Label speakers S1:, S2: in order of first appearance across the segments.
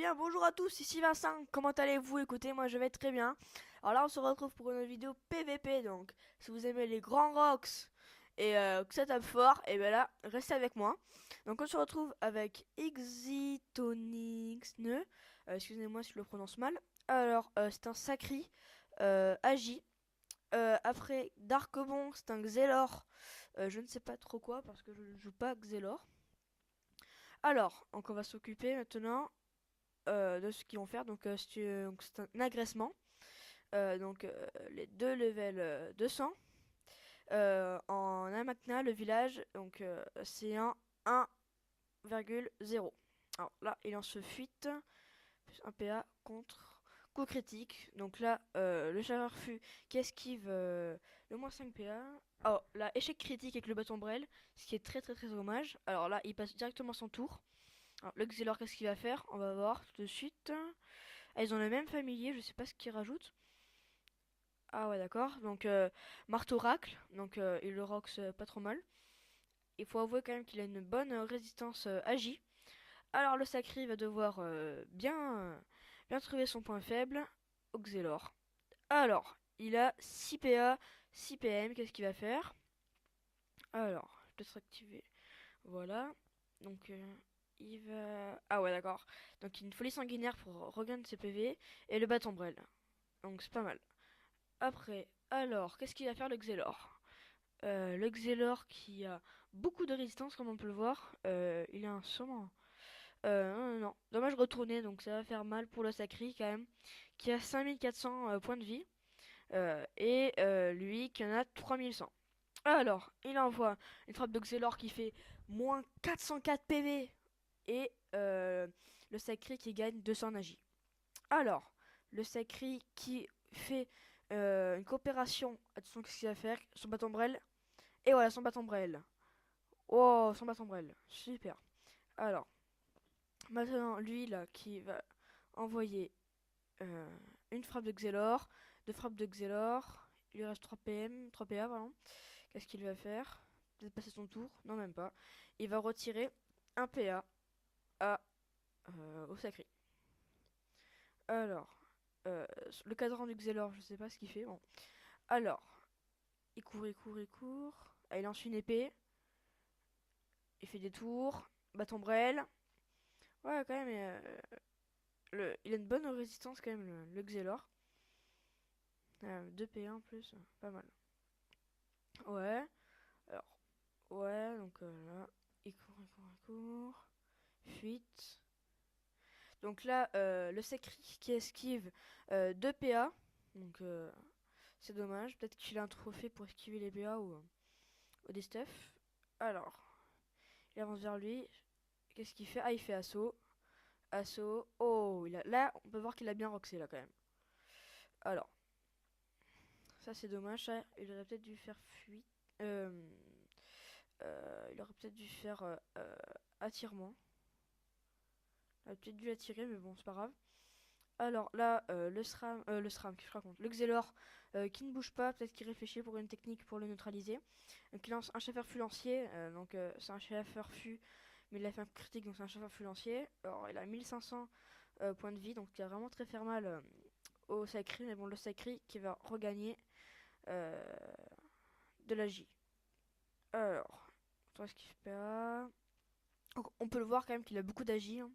S1: bien, bonjour à tous, ici Vincent, comment allez-vous? Écoutez, moi je vais très bien. Alors là, on se retrouve pour une vidéo PVP, donc si vous aimez les grands rocks et que ça tape fort, et bien là, restez avec moi. Donc on se retrouve avec Exitonix, excusez-moi si je le prononce mal. Alors, c'est un Sacri Agi. Après, Darkbon, c'est un Xelor, je ne sais pas trop quoi parce que je ne joue pas Xelor. Alors, donc on va s'occuper maintenant de ce qu'ils vont faire. Donc c'est un agressement. Les deux level 200. En Amakna, le village, c'est un 1,0. Alors là, il en se fuite. Plus 1 PA contre coup critique. Donc là, le chaleur fut qui esquive le moins 5 PA. Oh, là, échec critique avec le bâton Brel, ce qui est très très très dommage. Alors là, il passe directement son tour. Alors, le Xelor, qu'est-ce qu'il va faire? On va voir tout de suite. Ah, ils ont le même familier, je sais pas ce qu'ils rajoutent. Ah ouais, d'accord. Marteau racle, il le rox pas trop mal. Il faut avouer quand même qu'il a une bonne résistance agi. Alors le Sacri va devoir bien trouver son point faible au Xelor. Alors, il a 6 PA, 6 PM, qu'est-ce qu'il va faire? Alors, je vais peut-être activer. Voilà. Donc, il va. Ah ouais, d'accord. Donc, une folie sanguinaire pour regagner ses PV et le bâton brel. Donc, c'est pas mal. Après, alors, qu'est-ce qu'il va faire le Xelor? Le Xelor qui a beaucoup de résistance, comme on peut le voir. Il a un saumon. Non, non, non. Dommage retourné, donc ça va faire mal pour le Sacri quand même. Qui a 5400 points de vie. Lui qui en a 3100. Alors, il envoie une frappe de Xelor qui fait moins 404 PV. Et le Sacri qui gagne 200 magie. Alors, le Sacri qui fait une coopération. Attention, qu'est-ce qu'il va faire? Son bâton Brel. Et voilà, son bâton Brel. Oh, son bâton Brel. Super. Alors, maintenant, lui, là, qui va envoyer euh, une frappe de Xelor, deux frappes de Xelor. Il lui reste 3 PM, 3 PA, pardon. Qu'est-ce qu'il va faire? Peut-être passer son tour? Non, même pas. Il va retirer un PA au Sacri. Alors, le cadran du Xelor, je sais pas ce qu'il fait. Bon. Alors, il court, il court, il court. Ah, il lance une épée. Il fait des tours. Bâton Brel. Ouais, quand même, il a une bonne résistance quand même, le Xelor. 2 PA en plus, pas mal. Ouais, alors, ouais, là, il court, il court, il court. Fuite. Donc là, le Sekri qui esquive 2 PA. Donc, c'est dommage. Peut-être qu'il a un trophée pour esquiver les PA ou des stuff. Alors, il avance vers lui. Qu'est-ce qu'il fait? Ah, il fait assaut. Assaut. Oh, là, on peut voir qu'il a bien roxé là quand même. Alors, ça c'est dommage. Ça, il aurait peut-être dû faire fuite. Euh, il aurait peut-être dû faire attirement. Il aurait peut-être dû attirer, mais bon, c'est pas grave. Alors là, le SRAM, que je raconte, le Xelor qui ne bouge pas, peut-être qu'il réfléchit pour une technique pour le neutraliser. Donc il lance un chasseur fût lancier, c'est un chasseur fût, mais il a fait un critique, donc c'est un chasseur fût lancier. Alors il a 1500 points de vie, donc il a vraiment très fait mal au Sacri, mais bon, le Sacri qui va regagner euh, de la J. Alors, ce qu'il fait pas. Donc, on peut le voir quand même qu'il a beaucoup d'agi, hein.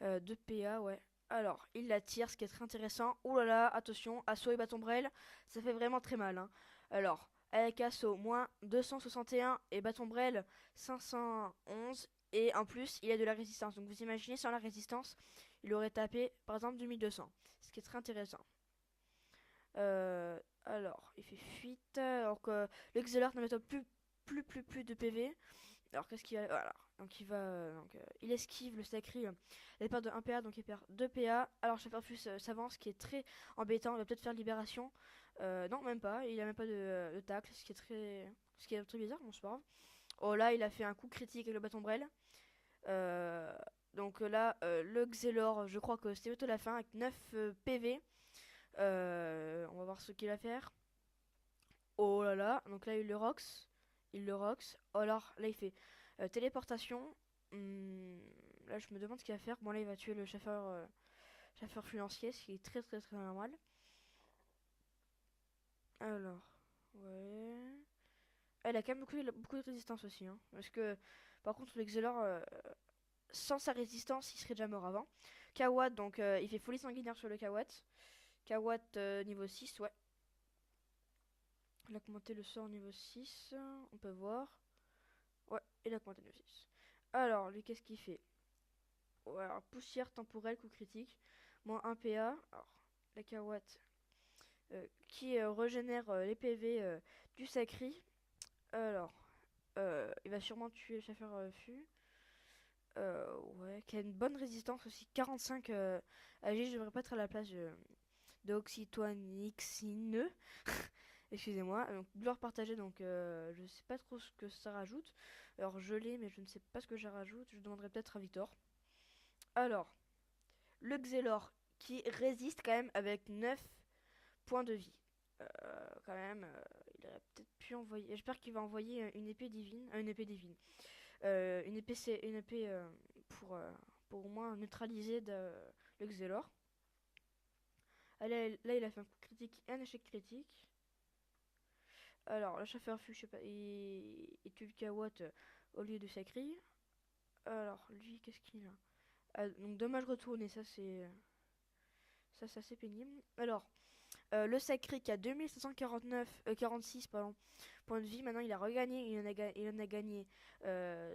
S1: 2 PA, ouais. Alors, il la tire, ce qui est très intéressant. Ouh là là, attention, assaut et bâton Brel, ça fait vraiment très mal, hein. Alors, avec assaut, moins 261 et bâton Brel, 511. Et en plus, il a de la résistance. Donc vous imaginez, sans la résistance, il aurait tapé, par exemple, 2200. Ce qui est très intéressant. Alors, il fait fuite. Alors que le Xelor ne met plus de PV. Alors qu'est-ce qu'il va. Voilà. Donc il esquive le Sacri. Il perd de 1 PA, donc il perd 2 PA. Alors Chaperfus s'avance, ce qui est très embêtant. Il va peut-être faire libération. Non, même pas. Il a même pas de tacle, ce qui est très bizarre, bon, c'est pas grave. Oh là, il a fait un coup critique avec le bâton Brel. Euh, le Xelor, je crois que c'était bientôt la fin avec 9 PV. On va voir ce qu'il va faire. Oh là là, donc là il le rox. Il le rox. Oh alors là il fait téléportation. Hmm, là je me demande ce qu'il va faire. Bon là il va tuer le chasseur financier, ce qui est très très très normal. Alors, ouais. Elle a quand même beaucoup de résistance aussi, hein. Parce que, par contre, le Xelor, sans sa résistance, il serait déjà mort avant. Kawat, donc, il fait folie sanguinaire sur le Kawat. Kawat, niveau 6, ouais. Il a commenté le sort niveau 6, on peut voir. Ouais, il a commenté niveau 6. Alors, lui, qu'est-ce qu'il fait? Ouais, alors, poussière temporelle, coup critique. Moins 1 PA. Alors, la Kawat, qui régénère les PV du Sacri. Alors, il va sûrement tuer le chasseur fût. Ouais, qui a une bonne résistance aussi. 45 AG, je devrais pas être à la place de Oxytoanixineux. Excusez-moi. Donc, douleur partagée, donc je sais pas trop ce que ça rajoute. Alors, je l'ai, mais je ne sais pas ce que ça rajoute. Je demanderai peut-être à Victor. Alors, le Xelor qui résiste quand même avec 9 points de vie. Quand même, il aurait peut-être pu envoyer. J'espère qu'il va envoyer une épée divine. Une épée divine. Une épée pour au moins neutraliser le Xelor. Ah, là, il a fait un coup critique et un échec critique. Alors, le chasseur fut, je sais pas, il tue le Kawat au lieu de Sacri. Alors, lui, qu'est-ce qu'il a? Ah, donc, dommage retourné, ça c'est assez pénible. Alors, le Sacri qui a 46 pardon, points de vie, maintenant il a regagné, il en a gagné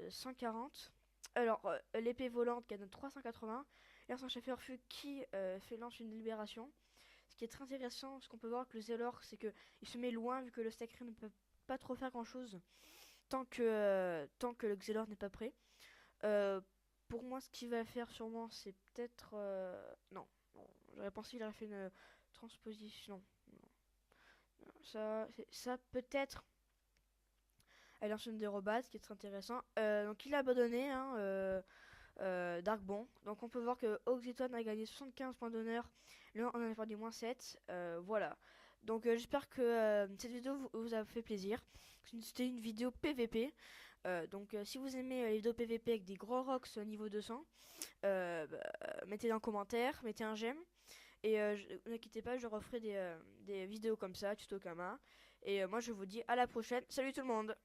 S1: 140. Alors, l'épée volante qui a 380. Et son chef fut qui lance une libération. Ce qui est très intéressant, ce qu'on peut voir avec le Zélor, c'est que il se met loin vu que le Sacré ne peut pas trop faire grand chose tant que le Xelor n'est pas prêt. Euh, pour moi, ce qu'il va faire sûrement, c'est peut-être. Non, non, j'aurais pensé qu'il aurait fait une transposition. Non, non, ça peut-être. Elle enchaîne des robots, ce qui est très intéressant. Donc il a abandonné, hein, Darkbon. Donc on peut voir que Oxyton a gagné 75 points d'honneur. Là on en a perdu moins 7. Voilà. Donc j'espère que cette vidéo vous a fait plaisir. C'était une vidéo PVP. Donc si vous aimez les vidéos PVP avec des gros rocks niveau 200, mettez dans le commentaire, mettez un j'aime. Et ne inquiétez pas, je referai des vidéos comme ça, tuto Kama. Et moi je vous dis à la prochaine. Salut tout le monde!